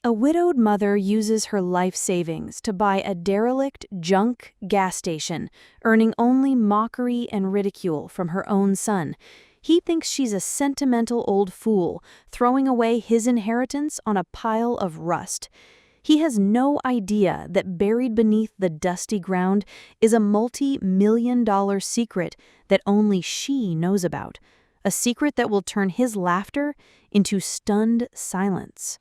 A widowed mother uses her life savings to buy a derelict junk gas station, earning only mockery and ridicule from her own son. He thinks she's a sentimental old fool, throwing away his inheritance on a pile of rust. He has no idea that buried beneath the dusty ground is a multi-million-dollar secret that only she knows about. A secret that will turn his laughter into stunned silence.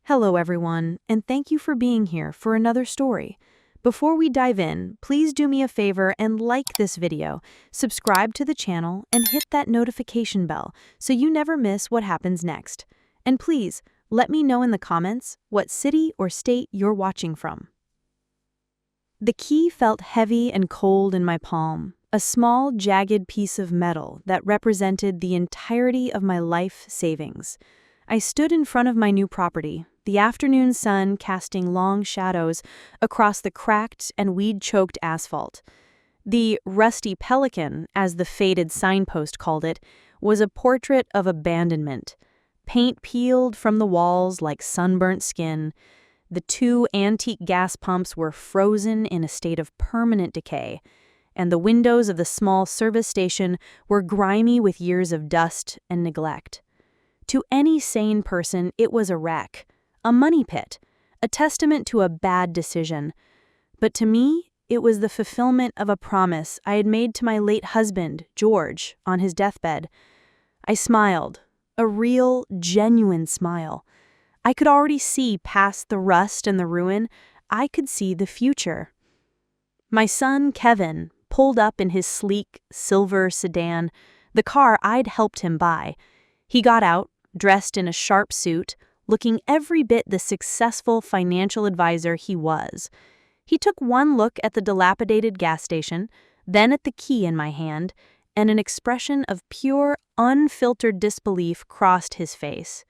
Hello everyone, and thank you for being here for another story. Before we dive in, please do me a favor and like this video, subscribe to the channel, and hit that notification bell so you never miss what happens next. And please, let me know in the comments what city or state you're watching from. The key felt heavy and cold in my palm, a small, jagged piece of metal that represented the entirety of my life savings. I stood in front of my new property, the afternoon sun casting long shadows across the cracked and weed-choked asphalt. The rusty pelican, as the faded signpost called it, was a portrait of abandonment. Paint peeled from the walls like sunburnt skin. The two antique gas pumps were frozen in a state of permanent decay, and the windows of the small service station were grimy with years of dust and neglect. To any sane person, it was a wreck, a money pit, a testament to a bad decision. But to me, it was the fulfillment of a promise I had made to my late husband, George, on his deathbed. I smiled, a real, genuine smile. I could already see past the rust and the ruin. I could see the future. My son, Kevin, pulled up in his sleek, silver sedan, the car I'd helped him buy. He got out, dressed in a sharp suit, looking every bit the successful financial advisor he was. He took one look at the dilapidated gas station, then at the key in my hand, and an expression of pure, unfiltered disbelief crossed his face.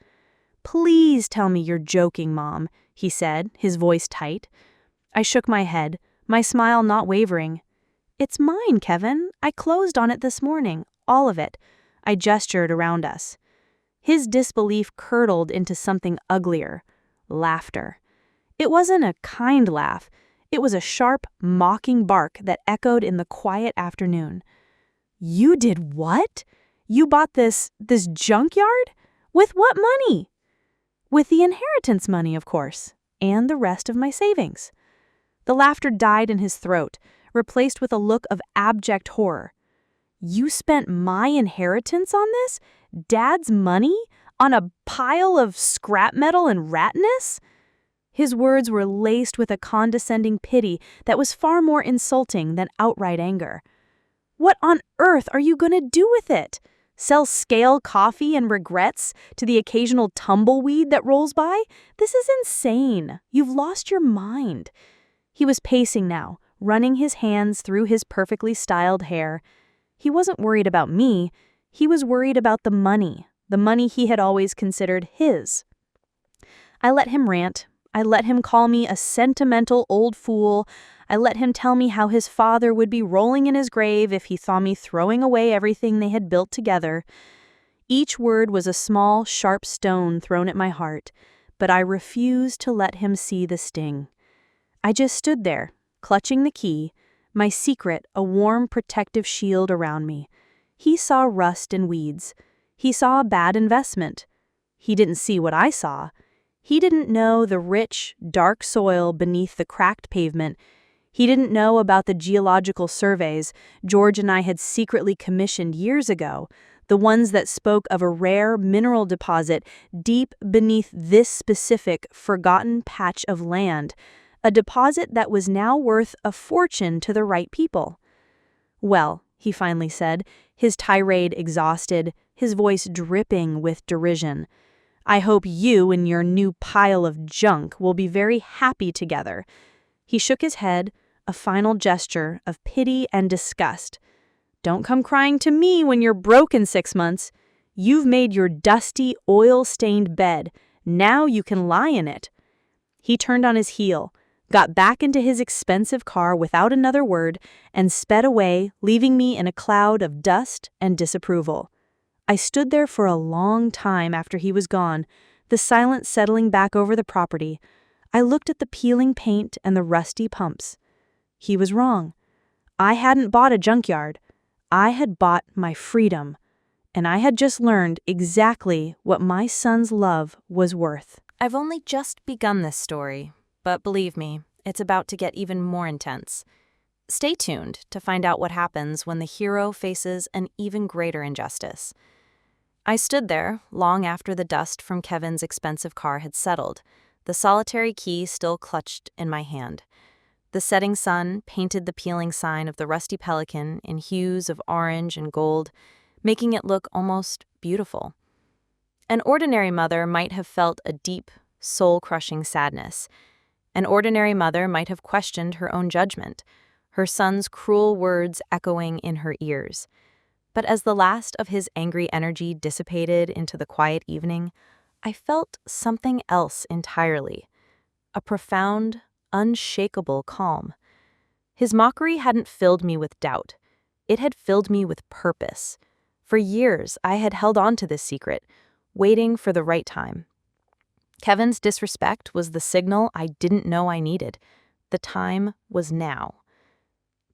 "Please tell me you're joking, Mom," he said, his voice tight. I shook my head, my smile not wavering. "It's mine, Kevin. I closed on it this morning, all of it." I gestured around us. His disbelief curdled into something uglier, laughter. It wasn't a kind laugh. It was a sharp, mocking bark that echoed in the quiet afternoon. "You did what? You bought this junkyard? With what money?" "With the inheritance money, of course, and the rest of my savings." The laughter died in his throat, replaced with a look of abject horror. "You spent my inheritance on this? Dad's money? On a pile of scrap metal and ratness?" His words were laced with a condescending pity that was far more insulting than outright anger. "What on earth are you going to do with it? Sell scale coffee and regrets to the occasional tumbleweed that rolls by? This is insane. You've lost your mind." He was pacing now, running his hands through his perfectly styled hair. He wasn't worried about me. He was worried about the money he had always considered his. I let him rant. I let him call me a sentimental old fool. I let him tell me how his father would be rolling in his grave if he saw me throwing away everything they had built together. Each word was a small, sharp stone thrown at my heart, but I refused to let him see the sting. I just stood there, clutching the key, my secret a warm protective shield around me. He saw rust and weeds. He saw a bad investment. He didn't see what I saw. He didn't know the rich, dark soil beneath the cracked pavement. He didn't know about the geological surveys George and I had secretly commissioned years ago, the ones that spoke of a rare mineral deposit deep beneath this specific, forgotten patch of land, a deposit that was now worth a fortune to the right people. "Well," he finally said, his tirade exhausted, his voice dripping with derision, "I hope you and your new pile of junk will be very happy together." He shook his head, a final gesture of pity and disgust. "Don't come crying to me when you're broke in 6 months. You've made your dusty, oil-stained bed. Now you can lie in it." He turned on his heel, got back into his expensive car without another word, and sped away, leaving me in a cloud of dust and disapproval. I stood there for a long time after he was gone, the silence settling back over the property, I looked at the peeling paint and the rusty pumps. He was wrong. I hadn't bought a junkyard. I had bought my freedom, and I had just learned exactly what my son's love was worth. I've only just begun this story, but believe me, it's about to get even more intense. Stay tuned to find out what happens when the hero faces an even greater injustice. I stood there long after the dust from Kevin's expensive car had settled, the solitary key still clutched in my hand. The setting sun painted the peeling sign of the Rusty Pelican in hues of orange and gold, making it look almost beautiful. An ordinary mother might have felt a deep, soul-crushing sadness. An ordinary mother might have questioned her own judgment, her son's cruel words echoing in her ears. But as the last of his angry energy dissipated into the quiet evening, I felt something else entirely. A profound, unshakable calm. His mockery hadn't filled me with doubt. It had filled me with purpose. For years, I had held on to this secret, waiting for the right time. Kevin's disrespect was the signal I didn't know I needed. The time was now.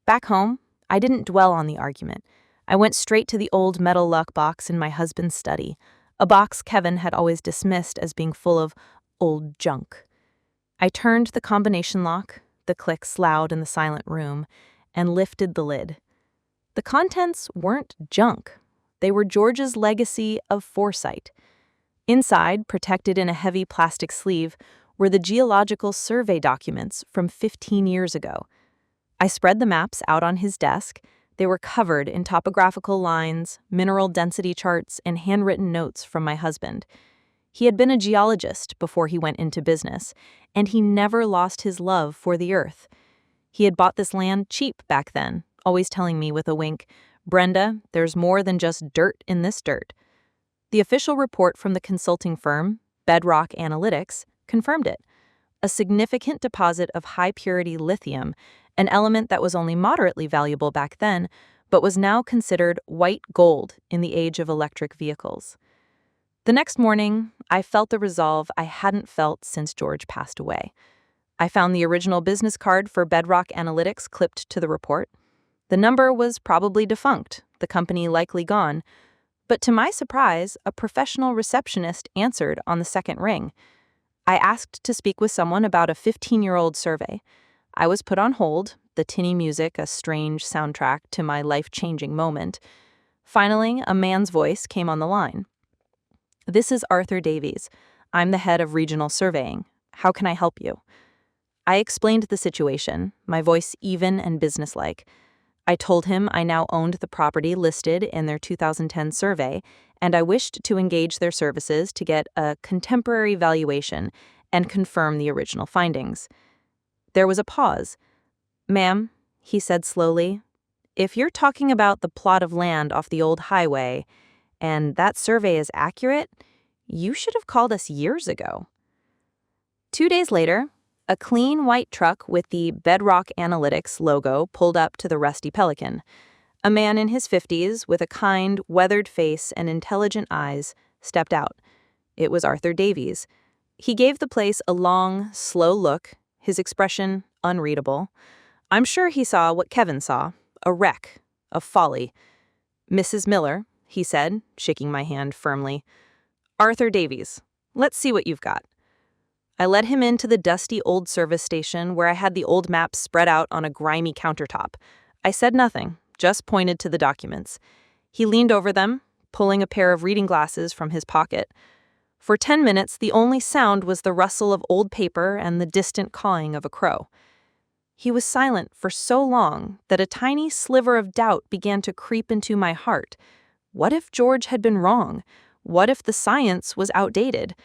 Back home, I didn't dwell on the argument. I went straight to the old metal luck box in my husband's study, a box Kevin had always dismissed as being full of old junk. I turned the combination lock, the clicks loud in the silent room, and lifted the lid. The contents weren't junk. They were George's legacy of foresight. Inside, protected in a heavy plastic sleeve, were the geological survey documents from 15 years ago. I spread the maps out on his desk. They were covered in topographical lines, mineral density charts, and handwritten notes from my husband. He had been a geologist before he went into business, and he never lost his love for the earth. He had bought this land cheap back then, always telling me with a wink, "Brenda, there's more than just dirt in this dirt." The official report from the consulting firm, Bedrock Analytics, confirmed it. A significant deposit of high-purity lithium, an element that was only moderately valuable back then, but was now considered white gold in the age of electric vehicles. The next morning, I felt the resolve I hadn't felt since George passed away. I found the original business card for Bedrock Analytics clipped to the report. The number was probably defunct, the company likely gone, but to my surprise, a professional receptionist answered on the second ring. I asked to speak with someone about a 15-year-old survey. I was put on hold, the tinny music a strange soundtrack to my life-changing moment. Finally, a man's voice came on the line. "This is Arthur Davies. I'm the head of regional surveying. How can I help you?" I explained the situation, my voice even and businesslike. I told him I now owned the property listed in their 2010 survey, and I wished to engage their services to get a contemporary valuation and confirm the original findings. There was a pause. "Ma'am," he said slowly, "if you're talking about the plot of land off the old highway, and that survey is accurate, you should have called us years ago." 2 days later, a clean white truck with the Bedrock Analytics logo pulled up to the Rusty Pelican. A man in his 50s, with a kind, weathered face and intelligent eyes, stepped out. It was Arthur Davies. He gave the place a long, slow look, his expression unreadable. I'm sure he saw what Kevin saw, a wreck, a folly. "Mrs. Miller," he said, shaking my hand firmly. "Arthur Davies, let's see what you've got." I led him into the dusty old service station where I had the old maps spread out on a grimy countertop. I said nothing, just pointed to the documents. He leaned over them, pulling a pair of reading glasses from his pocket. For 10 minutes, the only sound was the rustle of old paper and the distant cawing of a crow. He was silent for so long that a tiny sliver of doubt began to creep into my heart. What if George had been wrong? What if the science was outdated?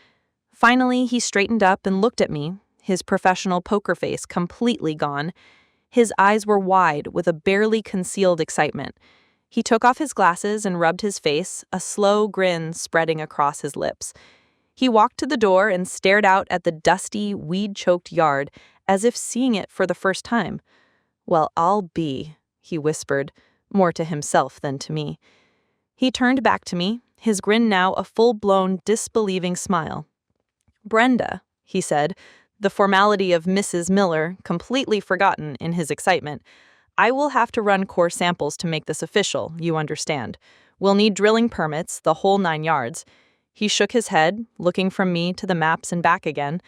Finally, he straightened up and looked at me, his professional poker face completely gone. His eyes were wide with a barely concealed excitement. He took off his glasses and rubbed his face, a slow grin spreading across his lips. He walked to the door and stared out at the dusty, weed-choked yard, as if seeing it for the first time. "Well, I'll be," he whispered, more to himself than to me. He turned back to me, his grin now a full-blown, disbelieving smile. "Brenda," he said, the formality of Mrs. Miller completely forgotten in his excitement. "I will have to run core samples to make this official, you understand. We'll need drilling permits, the whole 9 yards." He shook his head, looking from me to the maps and back again.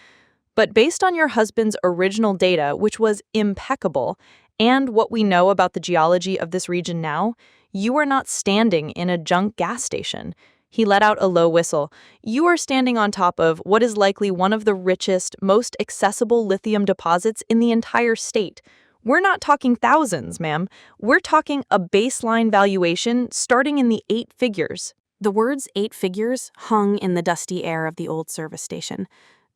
"But based on your husband's original data, which was impeccable, and what we know about the geology of this region now, you are not standing in a junk gas station." He let out a low whistle. "You are standing on top of what is likely one of the richest, most accessible lithium deposits in the entire state. We're not talking thousands, ma'am. We're talking a baseline valuation starting in the 8 figures." The words 8 figures hung in the dusty air of the old service station,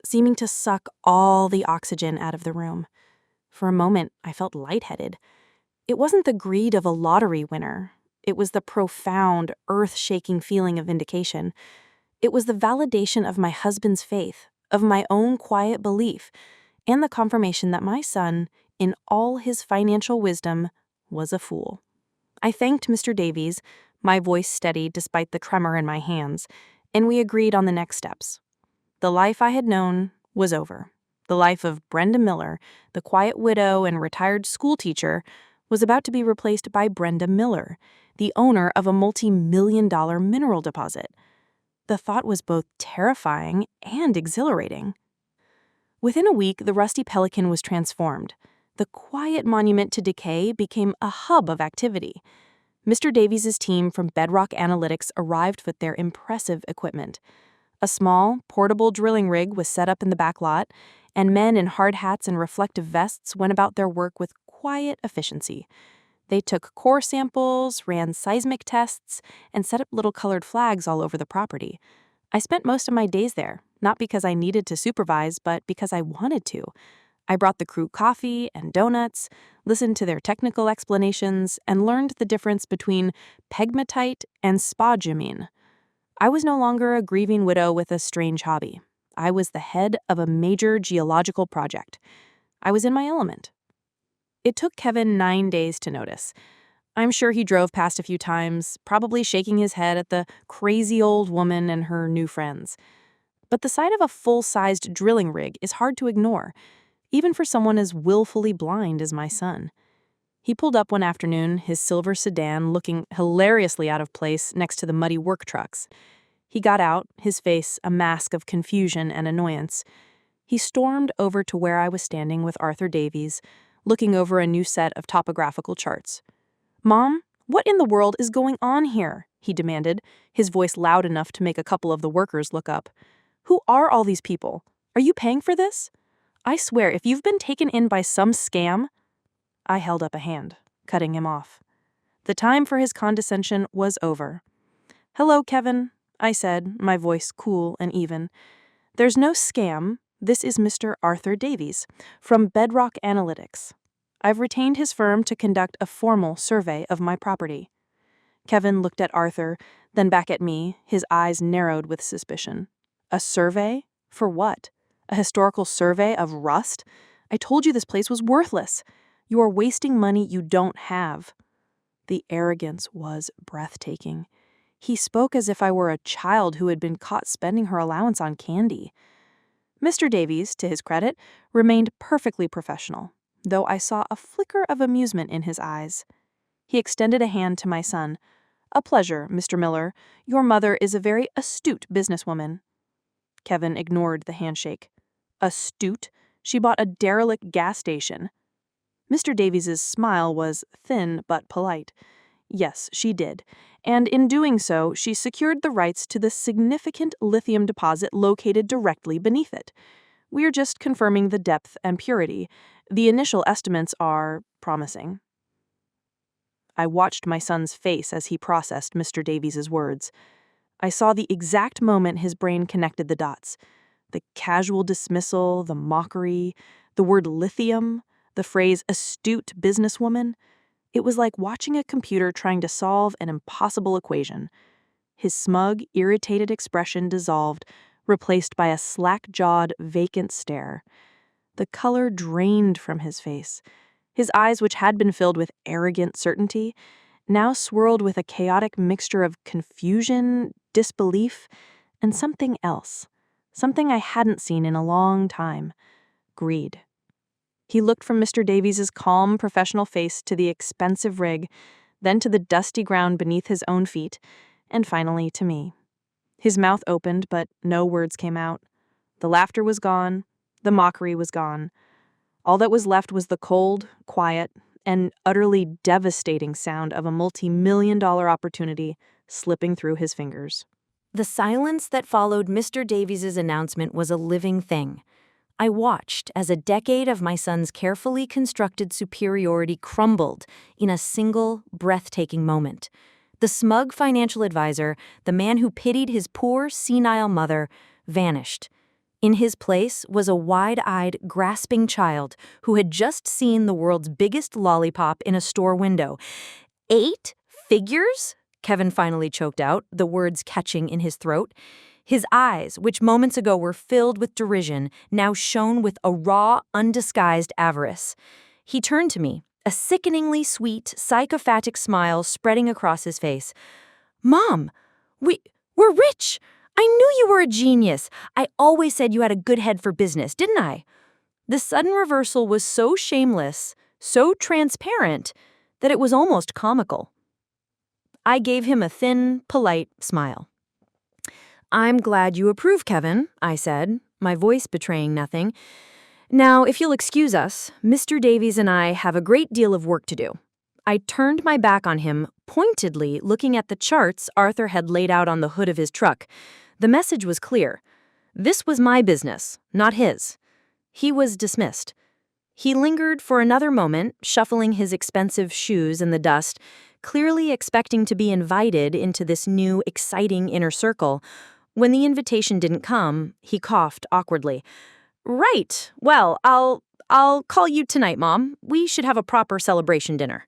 seeming to suck all the oxygen out of the room. For a moment, I felt lightheaded. It wasn't the greed of a lottery winner. It was the profound, earth-shaking feeling of vindication. It was the validation of my husband's faith, of my own quiet belief, and the confirmation that my son, in all his financial wisdom, was a fool. I thanked Mr. Davies, my voice steady despite the tremor in my hands, and we agreed on the next steps. The life I had known was over. The life of Brenda Miller, the quiet widow and retired schoolteacher, was about to be replaced by Brenda Miller, the owner of a multi-million-dollar mineral deposit. The thought was both terrifying and exhilarating. Within a week, the Rusty Pelican was transformed. The quiet monument to decay became a hub of activity. Mr. Davies' team from Bedrock Analytics arrived with their impressive equipment. A small, portable drilling rig was set up in the back lot, and men in hard hats and reflective vests went about their work with quiet efficiency. They took core samples, ran seismic tests, and set up little colored flags all over the property. I spent most of my days there, not because I needed to supervise, but because I wanted to. I brought the crew coffee and donuts, listened to their technical explanations, and learned the difference between pegmatite and spodumene. I was no longer a grieving widow with a strange hobby. I was the head of a major geological project. I was in my element. It took Kevin 9 days to notice. I'm sure he drove past a few times, probably shaking his head at the crazy old woman and her new friends. But the sight of a full-sized drilling rig is hard to ignore, even for someone as willfully blind as my son. He pulled up one afternoon, his silver sedan looking hilariously out of place next to the muddy work trucks. He got out, his face a mask of confusion and annoyance. He stormed over to where I was standing with Arthur Davies, looking over a new set of topographical charts. "Mom, what in the world is going on here?" he demanded, his voice loud enough to make a couple of the workers look up. "Who are all these people? Are you paying for this? I swear, if you've been taken in by some scam—" I held up a hand, cutting him off. The time for his condescension was over. "Hello, Kevin," I said, my voice cool and even. "There's no scam. This is Mr. Arthur Davies from Bedrock Analytics. I've retained his firm to conduct a formal survey of my property." Kevin looked at Arthur, then back at me, his eyes narrowed with suspicion. "A survey? For what? A historical survey of rust? I told you this place was worthless. You are wasting money you don't have." The arrogance was breathtaking. He spoke as if I were a child who had been caught spending her allowance on candy. Mr. Davies, to his credit, remained perfectly professional, though I saw a flicker of amusement in his eyes. He extended a hand to my son. "A pleasure, Mr. Miller. Your mother is a very astute businesswoman." Kevin ignored the handshake. "Astute? She bought a derelict gas station." Mr. Davies's smile was thin but polite. "Yes, she did. And in doing so, she secured the rights to the significant lithium deposit located directly beneath it. We're just confirming the depth and purity. The initial estimates are promising." I watched my son's face as he processed Mr. Davies's words. I saw the exact moment his brain connected the dots. The casual dismissal, the mockery, the word lithium, the phrase astute businesswoman. It was like watching a computer trying to solve an impossible equation. His smug, irritated expression dissolved, replaced by a slack-jawed, vacant stare. The color drained from his face. His eyes, which had been filled with arrogant certainty, now swirled with a chaotic mixture of confusion, disbelief, and something else. something I hadn't seen in a long time: greed. He looked from Mr. Davies's calm, professional face to the expensive rig, then to the dusty ground beneath his own feet, and finally to me. His mouth opened, but no words came out. The laughter was gone. The mockery was gone. All that was left was the cold, quiet, and utterly devastating sound of a multi-million-dollar opportunity slipping through his fingers. The silence that followed Mr. Davies's announcement was a living thing. I watched as a decade of my son's carefully constructed superiority crumbled in a single, breathtaking moment. The smug financial advisor, the man who pitied his poor, senile mother, vanished. In his place was a wide-eyed, grasping child who had just seen the world's biggest lollipop in a store window. 8 figures? Kevin finally choked out, the words catching in his throat. His eyes, which moments ago were filled with derision, now shone with a raw, undisguised avarice. He turned to me, a sickeningly sweet, psychopathic smile spreading across his face. "Mom, we're rich! I knew you were a genius! I always said you had a good head for business, didn't I?" The sudden reversal was so shameless, so transparent, that it was almost comical. I gave him a thin, polite smile. "I'm glad you approve, Kevin," I said, my voice betraying nothing. "Now, if you'll excuse us, Mr. Davies and I have a great deal of work to do." I turned my back on him, pointedly looking at the charts Arthur had laid out on the hood of his truck. The message was clear. This was my business, not his. He was dismissed. He lingered for another moment, shuffling his expensive shoes in the dust, clearly expecting to be invited into this new, exciting inner circle. When the invitation didn't come, he coughed awkwardly. "Right. Well, I'll call you tonight, Mom. We should have a proper celebration dinner."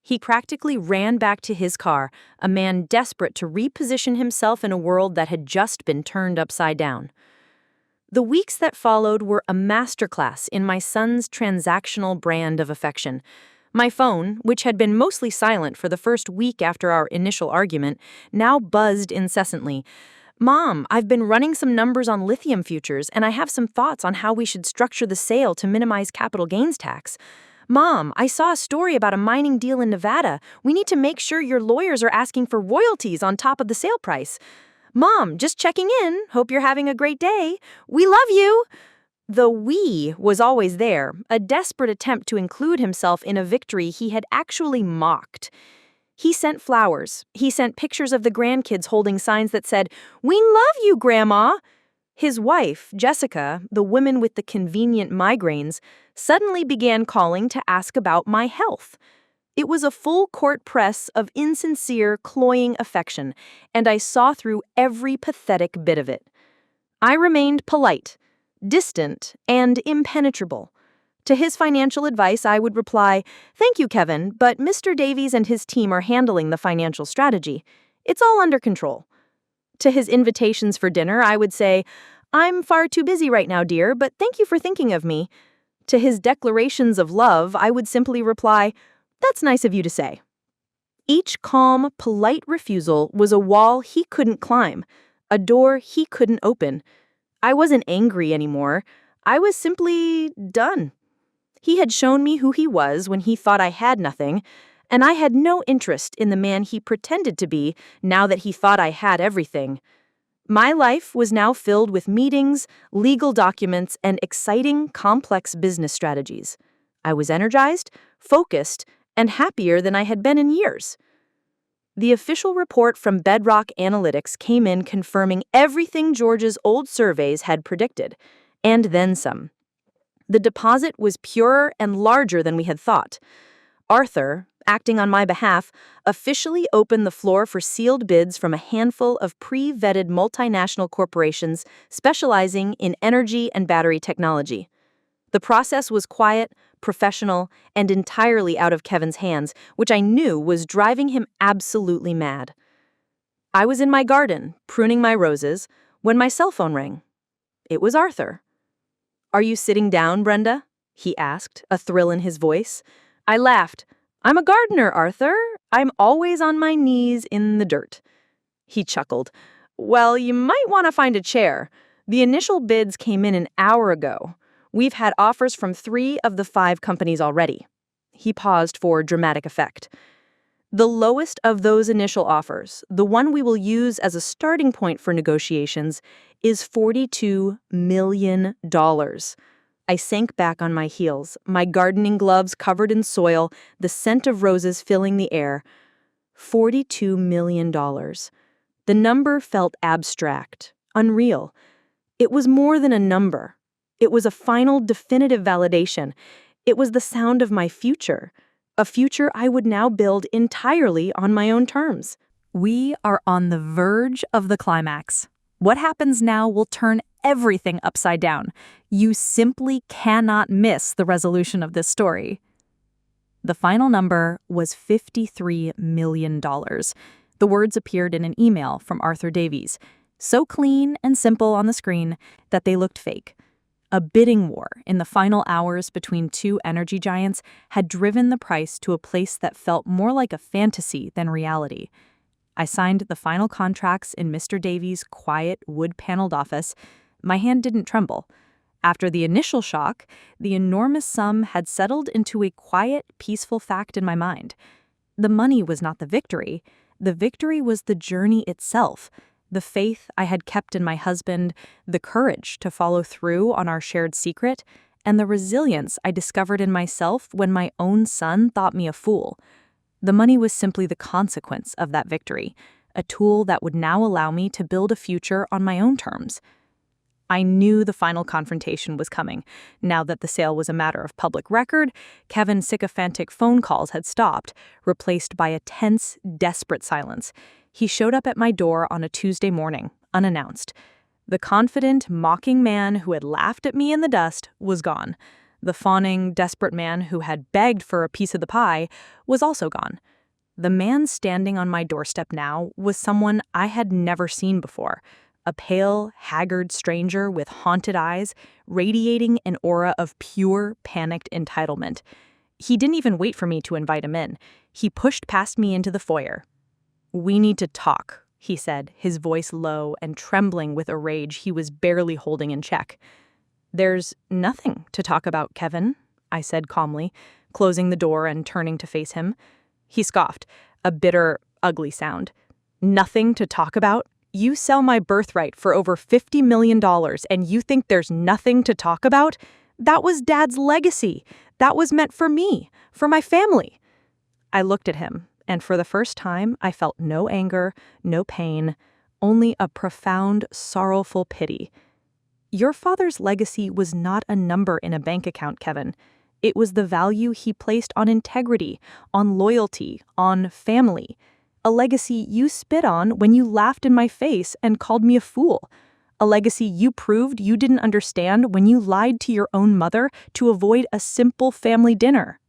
He practically ran back to his car, a man desperate to reposition himself in a world that had just been turned upside down. The weeks that followed were a masterclass in my son's transactional brand of affection. My phone, which had been mostly silent for the first week after our initial argument, now buzzed incessantly. "Mom, I've been running some numbers on lithium futures, and I have some thoughts on how we should structure the sale to minimize capital gains tax. Mom, I saw a story about a mining deal in Nevada. We need to make sure your lawyers are asking for royalties on top of the sale price. Mom, just checking in. Hope you're having a great day. We love you." The "we" was always there, a desperate attempt to include himself in a victory he had actually mocked. He sent flowers. He sent pictures of the grandkids holding signs that said, "We love you, Grandma." His wife, Jessica, the woman with the convenient migraines, suddenly began calling to ask about my health. It was a full court press of insincere, cloying affection, and I saw through every pathetic bit of it. I remained polite, distant, and impenetrable. To his financial advice, I would reply, "Thank you, Kevin, but Mr. Davies and his team are handling the financial strategy. It's all under control." To his invitations for dinner, I would say, "I'm far too busy right now, dear, but thank you for thinking of me." To his declarations of love, I would simply reply, "That's nice of you to say." Each calm, polite refusal was a wall he couldn't climb, a door he couldn't open. I wasn't angry anymore. I was simply done. He had shown me who he was when he thought I had nothing, and I had no interest in the man he pretended to be now that he thought I had everything. My life was now filled with meetings, legal documents, and exciting, complex business strategies. I was energized, focused, and happier than I had been in years. The official report from Bedrock Analytics came in confirming everything George's old surveys had predicted, and then some. The deposit was purer and larger than we had thought. Arthur, acting on my behalf, officially opened the floor for sealed bids from a handful of pre-vetted multinational corporations specializing in energy and battery technology. The process was quiet, professional, and entirely out of Kevin's hands, which I knew was driving him absolutely mad. I was in my garden, pruning my roses, when my cell phone rang. It was Arthur. "Are you sitting down, Brenda?" he asked, a thrill in his voice. I laughed. "I'm a gardener, Arthur. I'm always on my knees in the dirt." He chuckled. "Well, you might want to find a chair. The initial bids came in an hour ago. We've had offers from 3 of the 5 companies already." He paused for dramatic effect. "The lowest of those initial offers, the one we will use as a starting point for negotiations, is $42 million. I sank back on my heels, my gardening gloves covered in soil, the scent of roses filling the air. $42 million. The number felt abstract, unreal. It was more than a number. It was a final, definitive validation. It was the sound of my future, a future I would now build entirely on my own terms. We are on the verge of the climax. What happens now will turn everything upside down. You simply cannot miss the resolution of this story." The final number was $53 million. The words appeared in an email from Arthur Davies, so clean and simple on the screen that they looked fake. A bidding war in the final hours between 2 energy giants had driven the price to a place that felt more like a fantasy than reality. I signed the final contracts in Mr. Davies' quiet, wood-paneled office. My hand didn't tremble. After the initial shock, the enormous sum had settled into a quiet, peaceful fact in my mind. The money was not the victory. The victory was the journey itself, the faith I had kept in my husband, the courage to follow through on our shared secret, and the resilience I discovered in myself when my own son thought me a fool. The money was simply the consequence of that victory, a tool that would now allow me to build a future on my own terms. I knew the final confrontation was coming. Now that the sale was a matter of public record, Kevin's sycophantic phone calls had stopped, replaced by a tense, desperate silence. He showed up at my door on a Tuesday morning, unannounced. The confident, mocking man who had laughed at me in the dust was gone. The fawning, desperate man who had begged for a piece of the pie was also gone. The man standing on my doorstep now was someone I had never seen before, a pale, haggard stranger with haunted eyes, radiating an aura of pure, panicked entitlement. He didn't even wait for me to invite him in. He pushed past me into the foyer. "We need to talk," he said, his voice low and trembling with a rage he was barely holding in check. "There's nothing to talk about, Kevin," I said calmly, closing the door and turning to face him. He scoffed, a bitter, ugly sound. "Nothing to talk about? You sell my birthright for over $50 million and you think there's nothing to talk about? That was Dad's legacy. That was meant for me, for my family." I looked at him, and for the first time I felt no anger, no pain, only a profound, sorrowful pity. "Your father's legacy was not a number in a bank account, Kevin. It was the value he placed on integrity, on loyalty, on family. A legacy you spit on when you laughed in my face and called me a fool. A legacy you proved you didn't understand when you lied to your own mother to avoid a simple family dinner."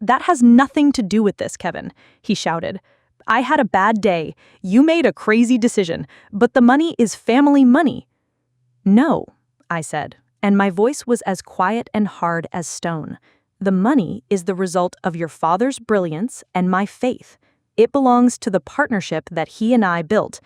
"That has nothing to do with this, Kevin," he shouted. "I had a bad day. You made a crazy decision, but the money is family money." "No," I said, and my voice was as quiet and hard as stone. "The money is the result of your father's brilliance and my faith. It belongs to the partnership that he and I built.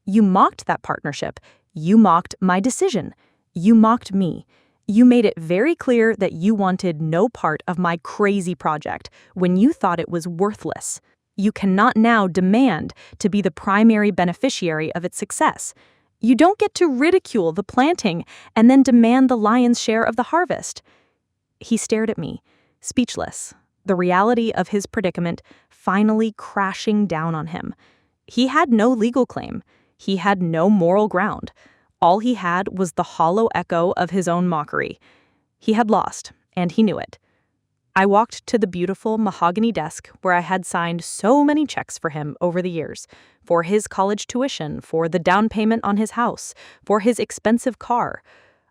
You mocked that partnership. You mocked my decision. You mocked me. You made it very clear that you wanted no part of my crazy project when you thought it was worthless. You cannot now demand to be the primary beneficiary of its success. You don't get to ridicule the planting and then demand the lion's share of the harvest." He stared at me, speechless, the reality of his predicament finally crashing down on him. He had no legal claim. He had no moral ground. All he had was the hollow echo of his own mockery. He had lost, and he knew it. I walked to the beautiful mahogany desk where I had signed so many checks for him over the years, for his college tuition, for the down payment on his house, for his expensive car.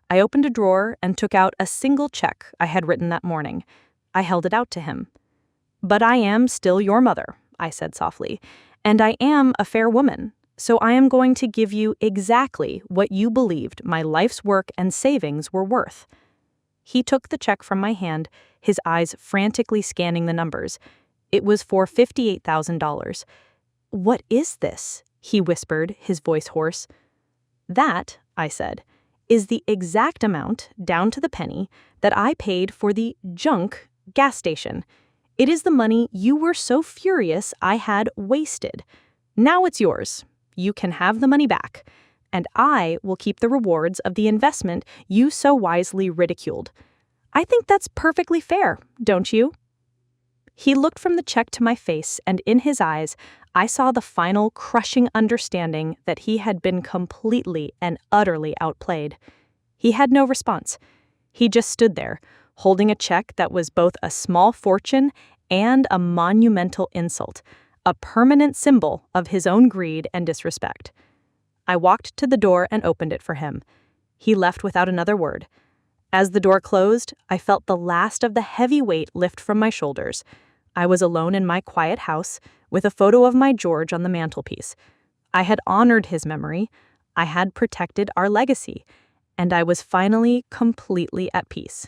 I opened a drawer and took out a single check I had written that morning. I held it out to him. "But I am still your mother," I said softly, "and I am a fair woman, so I am going to give you exactly what you believed my life's work and savings were worth." He took the check from my hand, his eyes frantically scanning the numbers. It was for $58,000. "What is this?" he whispered, his voice hoarse. "That," I said, is the exact amount, down to the penny, that I paid for the junk gas station. It is the money you were so furious I had wasted. Now it's yours. You can have the money back, and I will keep the rewards of the investment you so wisely ridiculed. I think that's perfectly fair, don't you?" He looked from the check to my face, and in his eyes, I saw the final crushing understanding that he had been completely and utterly outplayed. He had no response. He just stood there, holding a check that was both a small fortune and a monumental insult, a permanent symbol of his own greed and disrespect. I walked to the door and opened it for him. He left without another word. As the door closed, I felt the last of the heavy weight lift from my shoulders. I was alone in my quiet house, with a photo of my George on the mantelpiece. I had honored his memory, I had protected our legacy, and I was finally completely at peace.